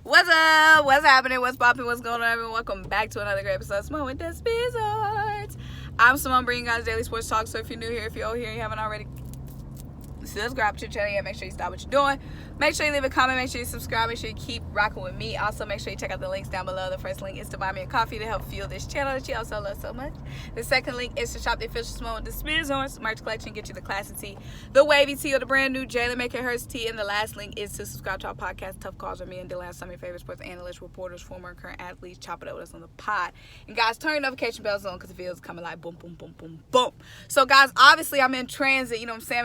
What's up? What's happening? What's popping? What's going on, everyone? Welcome back to another great episode of SymoneWithTheSports. I'm Symone, bringing you guys daily sports talk. So if you're new here, if you're old here and you haven't already, subscribe to the channel. Yeah, make sure you stop what you're doing. Make sure you leave a comment. Make sure you subscribe. Make sure you keep rocking with me. Also, make sure you check out the links down below. The first link is to buy me a coffee to help fuel this channel that you also love so much. The second link is to shop the official SymoneWithTheSports merch collection. Get you the classic tee, the wavy tee, or the brand new Jalen Make It Hurts tee. And the last link is to subscribe to our podcast, Tough Calls with me and Dylan, some of your favorite sports analysts, reporters, former and current athletes. Chop it up with us on the pod. And guys, turn your notification bells on because the videos coming like boom, boom, boom, boom, boom. So guys, obviously I'm in transit. You know what I'm saying?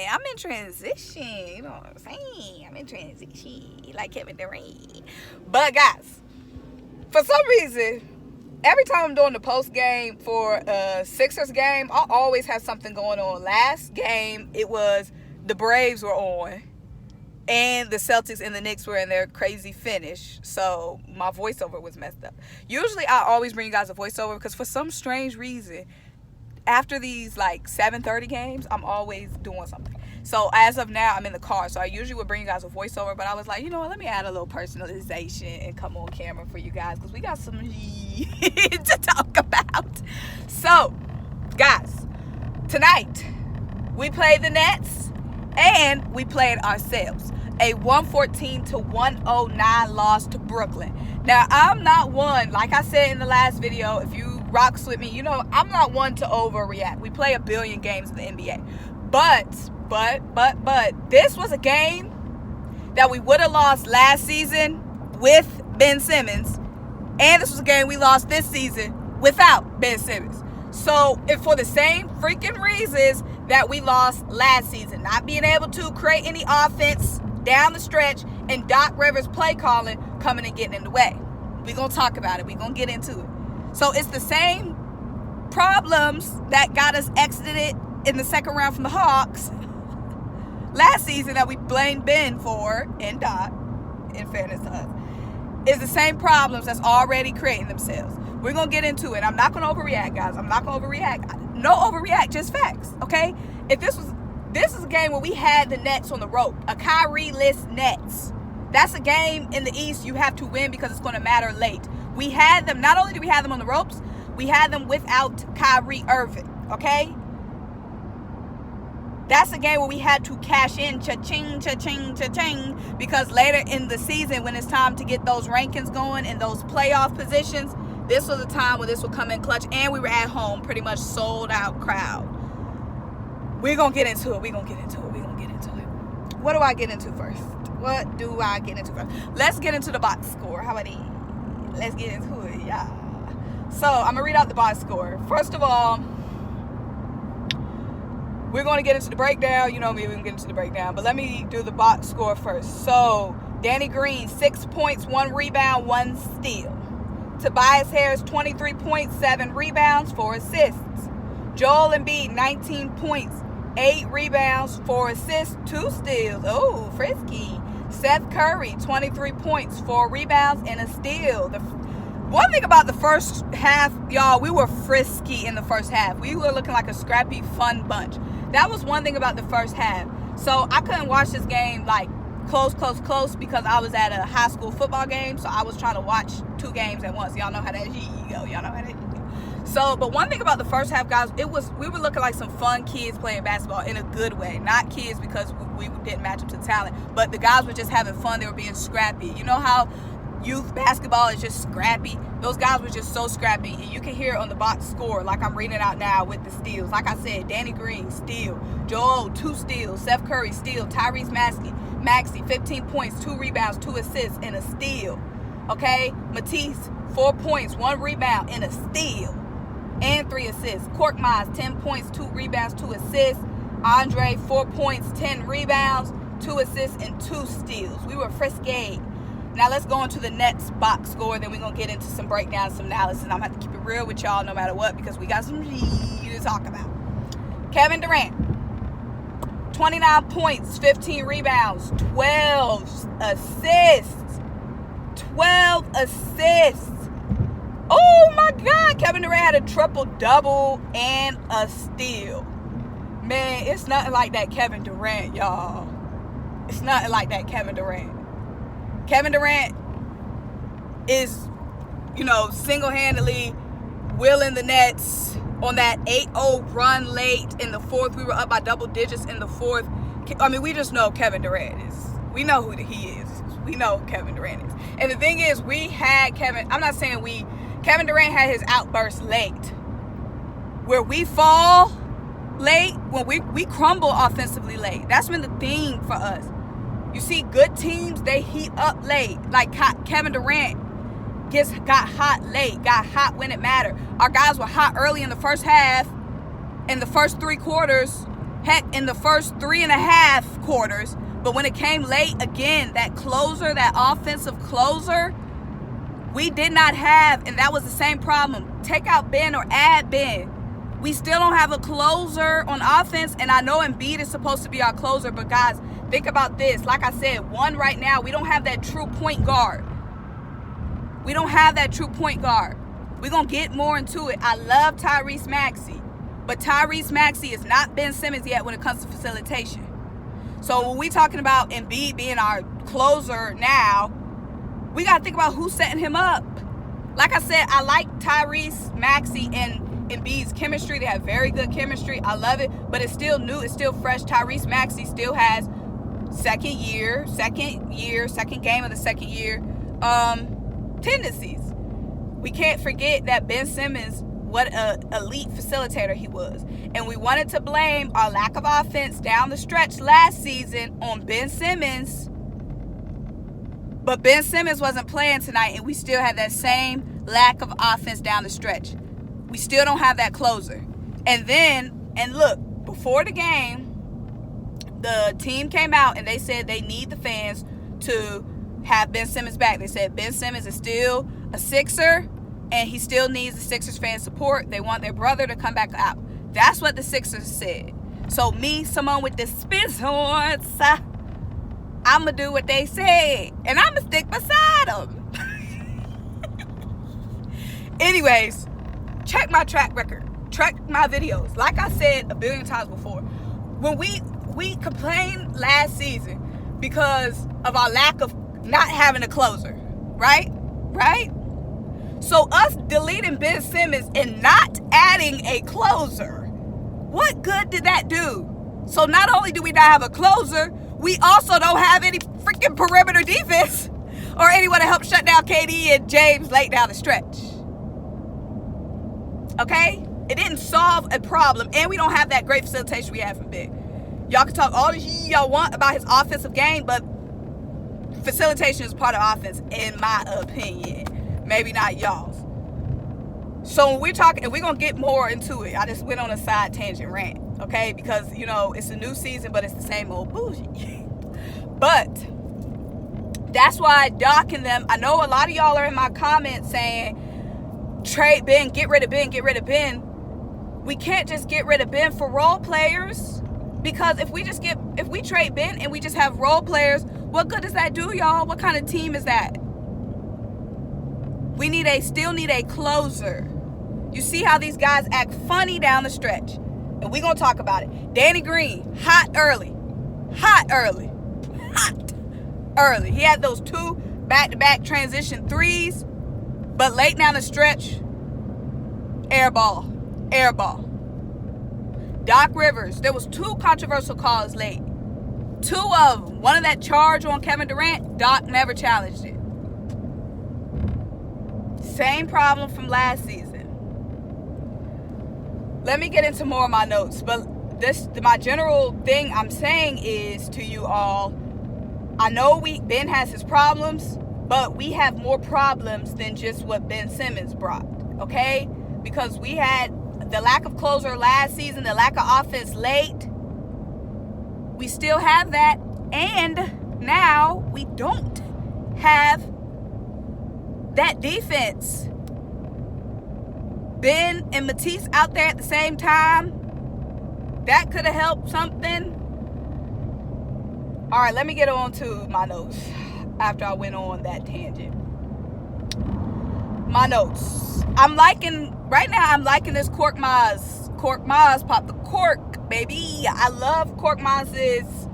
I'm in transition. You know what I'm saying? I'm in transition like Kevin Durant. But guys, for some reason, every time I'm doing the post game for a Sixers game, I always have something going on. Last game, it was the Braves were on, and the Celtics and the Knicks were in their crazy finish. So my voiceover was messed up. Usually, I always bring you guys a voiceover because for some strange reason, after these like 7:30 games, I'm always doing something. So as of now, I'm in the car. So I usually would bring you guys a voiceover, but I was like, you know what, let me add a little personalization and come on camera for you guys because we got some to talk about. So, guys, tonight we played the Nets and we played ourselves. A 114-109 loss to Brooklyn. Now, I'm not one, like I said in the last video, if you rocks with me, you know, I'm not one to overreact. We play a billion games in the NBA. But, this was a game that we would have lost last season with Ben Simmons. And this was a game we lost this season without Ben Simmons. So, if for the same freaking reasons that we lost last season, not being able to create any offense down the stretch, and Doc Rivers play calling coming and getting in the way. We're going to talk about it. We're going to get into it. So it's the same problems that got us exited in the second round from the Hawks last season that we blamed Ben for, and Doc, in fairness to us, is the same problems that's already creating themselves. We're going to get into it. I'm not going to overreact, guys. I'm not going to overreact. No overreact, just facts, okay? If this is a game where we had the Nets on the rope, a Kyrie-less Nets. That's a game in the East you have to win because it's going to matter late. We had them, not only did we have them on the ropes, we had them without Kyrie Irving, okay? That's a game where we had to cash in, cha-ching, cha-ching, cha-ching, because later in the season when it's time to get those rankings going and those playoff positions, this was a time where this would come in clutch, and we were at home, pretty much sold out crowd. We're going to get into it. What do I get into first? Let's get into the box score. How about it? Let's get into it, yeah. So, I'm going to read out the box score. First of all, we're going to get into the breakdown. You know me, we're going to get into the breakdown. But let me do the box score first. So, Danny Green, 6 points, 1 rebound, 1 steal. Tobias Harris, 23 points, 7 rebounds, 4 assists. Joel Embiid, 19 points, 8 rebounds, 4 assists, 2 steals. Oh, frisky. Seth Curry, 23 points, 4 rebounds, and a steal. One thing about the first half, y'all, we were frisky in the first half. We were looking like a scrappy, fun bunch. That was one thing about the first half. So I couldn't watch this game like close because I was at a high school football game. So I was trying to watch 2 games at once. Y'all know how that go. So, but one thing about the first half, guys, we were looking like some fun kids playing basketball in a good way. Not kids because we didn't match up to talent, but the guys were just having fun. They were being scrappy. You know how youth basketball is just scrappy? Those guys were just so scrappy. And you can hear it on the box score like I'm reading it out now with the steals. Like I said, Danny Green, steal. Joel, 2 steals. Seth Curry, steal. TYRESE MAXEY, 15 points, 2 rebounds, 2 assists, and a steal. Okay? Mathews, 4 points, 1 rebound, and a steal. And 3 assists. KORKMAZ, 10 points, 2 rebounds, 2 assists. Andre, 4 points, 10 rebounds, 2 assists, and 2 steals. We were frisky. Now let's go into the Nets box score. Then we're going to get into some breakdowns, some analysis. I'm going to have to keep it real with y'all no matter what because we got some to talk about. Kevin Durant, 29 points, 15 rebounds, 12 assists. 12 assists. Oh my God, Kevin Durant had a triple-double and a steal. Man, it's nothing like that Kevin Durant, y'all. It's nothing like that Kevin Durant. Kevin Durant is, you know, single-handedly willing the Nets on that 8-0 run late in the fourth. We were up by double digits in the fourth. I mean, we just know Kevin Durant is. We know who he is. We know Kevin Durant is. And the thing is, we had Kevin. I'm not saying we. Kevin Durant had his outburst late. Where we fall late, when we crumble offensively late. That's been the thing for us. You see, good teams, they heat up late. Like Kevin Durant got hot late, got hot when it mattered. Our guys were hot early in the first half, in the first 3 quarters, heck, in the first 3.5 quarters. But when it came late, again, that closer, that offensive closer, we did not have, and that was the same problem. Take out Ben or add Ben. We still don't have a closer on offense, and I know EMBIID is supposed to be our closer, but guys, think about this. Like I said, right now, we don't have that true point guard. We don't have that true point guard. We're going to get more into it. I love TYRESE MAXEY, but TYRESE MAXEY is not Ben Simmons yet when it comes to facilitation. So when we're talking about EMBIID being our closer now, we got to think about who's setting him up. Like I said, I like TYRESE MAXEY and EMBIID's chemistry. They have very good chemistry. I love it, but it's still new. It's still fresh. TYRESE MAXEY still has second game of the second year tendencies. We can't forget that Ben Simmons, what an elite facilitator he was. And we wanted to blame our lack of offense down the stretch last season on Ben Simmons. But Ben Simmons wasn't playing tonight, and we still had that same lack of offense down the stretch. We still don't have that closer. And look, before the game, the team came out and they said they need the fans to have Ben Simmons back. They said Ben Simmons is still a Sixer, and he still needs the Sixers fan support. They want their brother to come back out. That's what the Sixers said. So me, Symone with the sports, I'm going to do what they said, and I'm going to stick beside them. Anyways, check my track record. Check my videos. Like I said a billion times before, when we complained last season because of our lack of not having a closer, right? So us deleting Ben Simmons and not adding a closer, what good did that do? So not only do we not have a closer, we also don't have any freaking perimeter defense or anyone to help shut down KD and James late down the stretch. Okay? It didn't solve a problem, and we don't have that great facilitation we had from Ben. Y'all can talk all the shit y'all want about his offensive game, but facilitation is part of offense, in my opinion. Maybe not y'all's. So when we're talking, and we're going to get more into it. I just went on a side tangent rant, okay? Because, you know, it's a new season, but it's the same old bullshit. But that's why docking them. I know a lot of y'all are in my comments saying, trade Ben, get rid of Ben, get rid of Ben. We can't just get rid of Ben for role players, because if we trade Ben and we just have role players, what good does that do, y'all? What kind of team is that? We still need a closer. You see how these guys act funny down the stretch, and we're gonna talk about it. Danny Green, hot early. He had those 2 back-to-back transition threes, but late down the stretch, air ball. Doc Rivers, there was 2 controversial calls late. 2 of them. One of that charge on Kevin Durant, Doc never challenged it. Same problem from last season. Let me get into more of my notes, but my general thing I'm saying is to you all, I know Ben has his problems, but we have more problems than just what Ben Simmons brought, okay? Because we had the lack of closer last season, the lack of offense late. We still have that, and now we don't have that defense. Ben and Mathews out there at the same time, that could have helped something. All right, let me get on to my notes after I went on that tangent. My notes. I'm liking this KORKMAZ. KORKMAZ pop the cork, baby. I love KORKMAZ's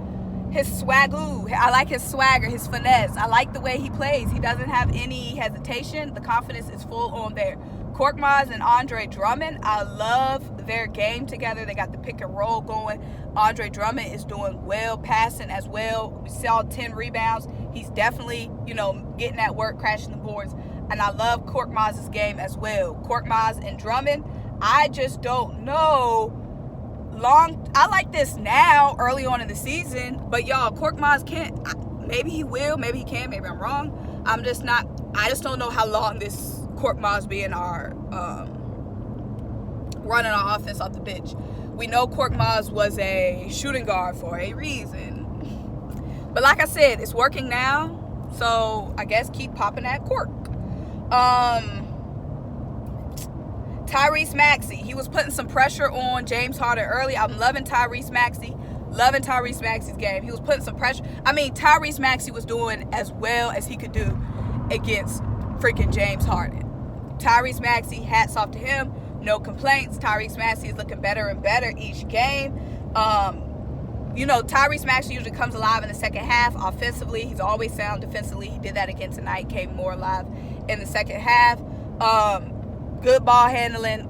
his swagoo. I like his swagger, his finesse. I like the way he plays. He doesn't have any hesitation. The confidence is full on there. KORKMAZ and Andre Drummond, I love their game together. They got the pick and roll going. Andre Drummond is doing well, passing as well. We saw 10 rebounds. He's definitely, getting that work, crashing the boards. And I love KORKMAZ's game as well. KORKMAZ and Drummond, I just don't know. I like this now, early on in the season, but y'all, KORKMAZ can't. Maybe he will, maybe he can, maybe I'm wrong. I just don't know how long this KORKMAZ being our running our offense off the bench. We know KORKMAZ was a shooting guard for a reason, but like I said, it's working now, so I guess keep popping that cork. TYRESE MAXEY, he was putting some pressure on James Harden early. I'm loving TYRESE MAXEY. Loving TYRESE MAXEY's game. He was putting some pressure. TYRESE MAXEY was doing as well as he could do against freaking James Harden. TYRESE MAXEY, hats off to him. No complaints. TYRESE MAXEY is looking better and better each game. TYRESE MAXEY usually comes alive in the second half offensively. He's always sound defensively. He did that again tonight. Came more alive in the second half. Good ball handling.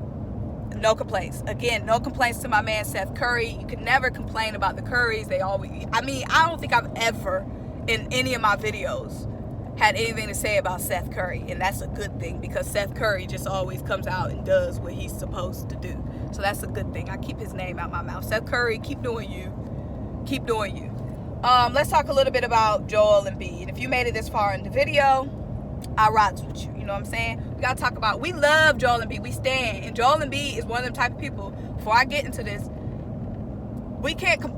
No complaints. Again, no complaints to my man Seth Curry. You can never complain about the Currys. They always, I don't think I've ever in any of my videos had anything to say about Seth Curry, and that's a good thing because Seth Curry just always comes out and does what he's supposed to do. So that's a good thing. I keep his name out my mouth. Seth Curry, keep doing you. Keep doing you. Let's talk a little bit about Joel Embiid. If you made it this far in the video, I rocks with you. You know what I'm saying? We gotta talk about, we love Joel Embiid. We stand. And Joel Embiid is one of them type of people. Before I get into this,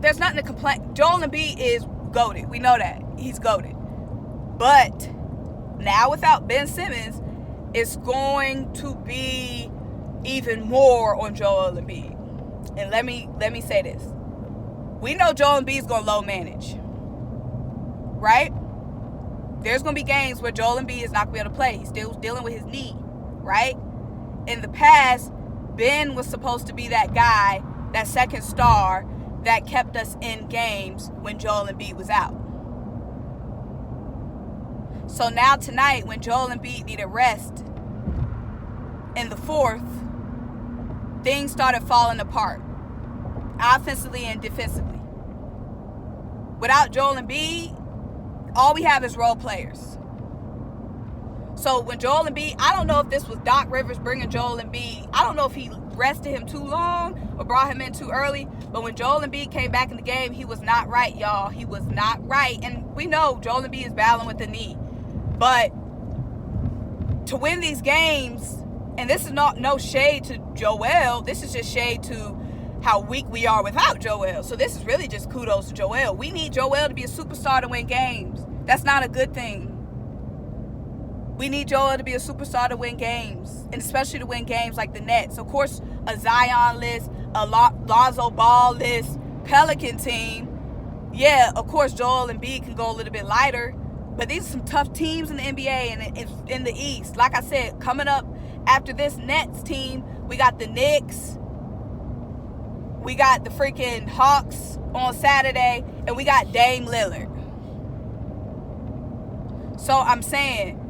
there's nothing to complain. Joel Embiid is goated. We know that. He's goated. But now without Ben Simmons, it's going to be even more on Joel Embiid. And let me say this. We know Joel Embiid is gonna low manage. Right? There's going to be games where Joel Embiid is not going to be able to play. He's still dealing with his knee, right? In the past, Ben was supposed to be that guy, that second star, that kept us in games when Joel Embiid was out. So now tonight, when Joel Embiid needed rest in the fourth, things started falling apart, offensively and defensively. Without Joel Embiid, all we have is role players. So when Joel Embiid, I don't know if this was Doc Rivers bringing Joel Embiid. I don't know if he rested him too long or brought him in too early. But when Joel Embiid came back in the game, he was not right, y'all. He was not right. And we know Joel Embiid is battling with the knee. But to win these games, and this is no shade to Joel. This is just shade to how weak we are without Joel. So this is really just kudos to Joel. We need Joel to be a superstar to win games. That's not a good thing. We need Joel to be a superstar to win games, and especially to win games like the Nets. Of course, a Zion-less, a Lonzo Ball-less Pelican team. Yeah, of course, Joel Embiid can go a little bit lighter, but these are some tough teams in the NBA and in the East. Like I said, coming up after this Nets team, we got the Knicks, we got the freaking Hawks on Saturday, and we got Dame Lillard. So I'm saying,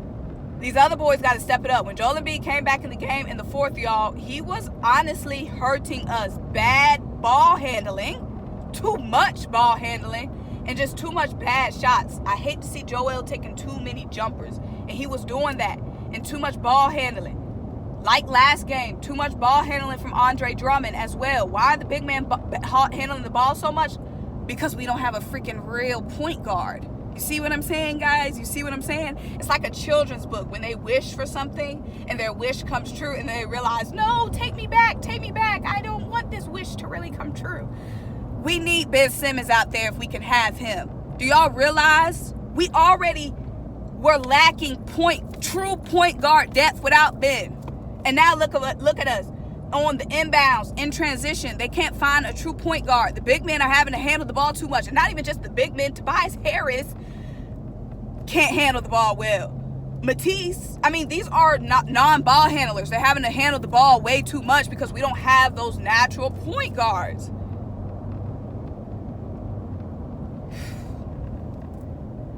these other boys got to step it up. When Joel Embiid came back in the game in the fourth, y'all, he was honestly hurting us. Bad ball handling, too much ball handling, and just too much bad shots. I hate to see Joel taking too many jumpers, and he was doing that, and too much ball handling. Like last game, too much ball handling from Andre Drummond as well. Why are the big man handling the ball so much? Because we don't have a freaking real point guard. You see what I'm saying, guys? You see what I'm saying? It's like a children's book when they wish for something and their wish comes true and they realize, no, take me back. I don't want this wish to really come true. We need Ben Simmons out there if we can have him. Do y'all realize we already were lacking true point guard depth without Ben? And now look at us. On the inbounds, in transition, they can't find a true point guard. The big men are having to handle the ball too much. And not even just the big men. Tobias Harris can't handle the ball well. Mathews, these are not non-ball handlers. They're having to handle the ball way too much because we don't have those natural point guards.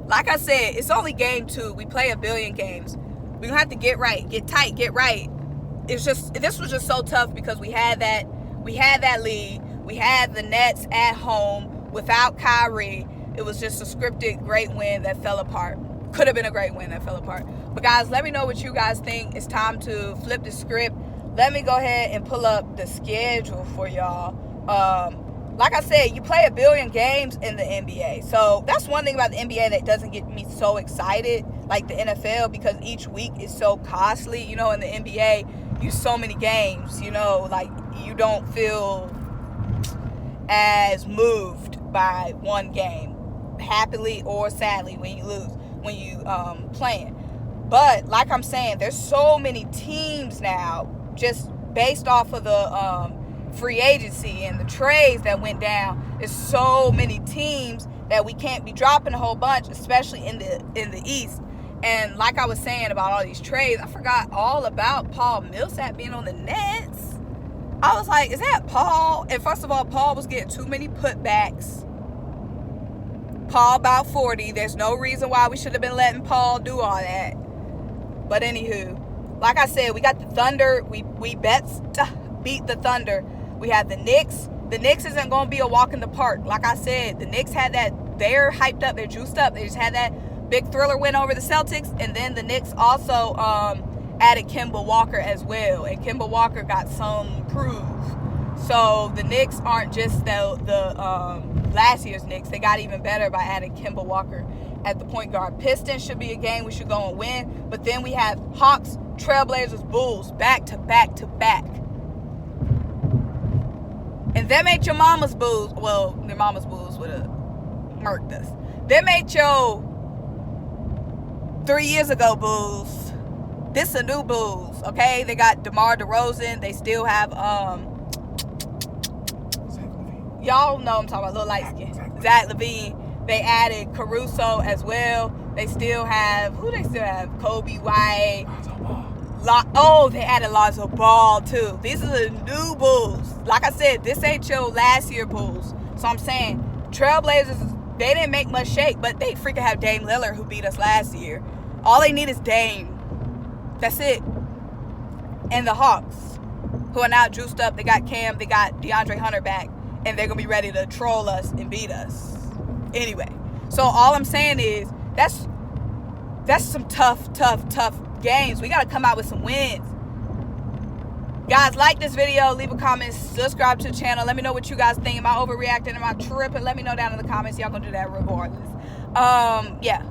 Like I said, it's only game 2. We play a billion games. We're going to have to get right, get tight, get right. It's just, this was just so tough because we had that lead. We had the Nets at home without Kyrie. It was just a scripted great win that fell apart. Could have been a great win that fell apart. But guys, let me know what you guys think. It's time to flip the script. Let me go ahead and pull up the schedule for y'all. Like I said, you play a billion games in the NBA. So that's one thing about the NBA that doesn't get me so excited like the NFL, because each week is so costly. You know, in the NBA, you so many games, you know, like you don't feel as moved by one game, happily or sadly, when you lose, when you playing. But like I'm saying, there's so many teams now just based off of the free agency and the trades that went down. There's so many teams that we can't be dropping a whole bunch, especially in the East. And like I was saying about all these trades, I forgot all about Paul Millsap being on the Nets. I was like, is that Paul? And first of all, Paul was getting too many putbacks. Paul about 40. There's no reason why we should have been letting Paul do all that. But anywho, like I said, we got the Thunder. We beat the Thunder. We have the Knicks. The Knicks isn't going to be a walk in the park. Like I said, the Knicks had that. They're hyped up. They're juiced up. They just had that big thriller win over the Celtics. And then the Knicks also added Kemba Walker as well. And Kemba Walker got some proof. So the Knicks aren't just the last year's Knicks. They got even better by adding Kemba Walker at the point guard. Pistons should be a game we should go and win. But then we have Hawks, Trailblazers, Bulls, back to back to back. And them ain't your mama's Bulls. Well, their mama's Bulls would have murked us. Them ain't your 3 years ago Bulls. This a new Bulls, okay? They got DeMar DeRozan. They still have, y'all know I'm talking about, little light skin. Zach LaVine. They added Caruso as well. They still have, who they still have? Kobe White. They added Lonzo Ball too. These are the new Bulls. Like I said, this ain't your last year Bulls. So I'm saying, Trailblazers, they didn't make much shake, but they freaking have Dame Lillard who beat us last year. All they need is Dame. That's it. And the Hawks, who are now juiced up. They got Cam, they got DeAndre Hunter back, and they're going to be ready to troll us and beat us. Anyway, so all I'm saying is, that's some tough games. We got to come out with some wins. Guys, like this video, leave a comment, subscribe to the channel. Let me know what you guys think. Am I overreacting? Am I tripping? Let me know down in the comments. Y'all gonna do that regardless. Yeah.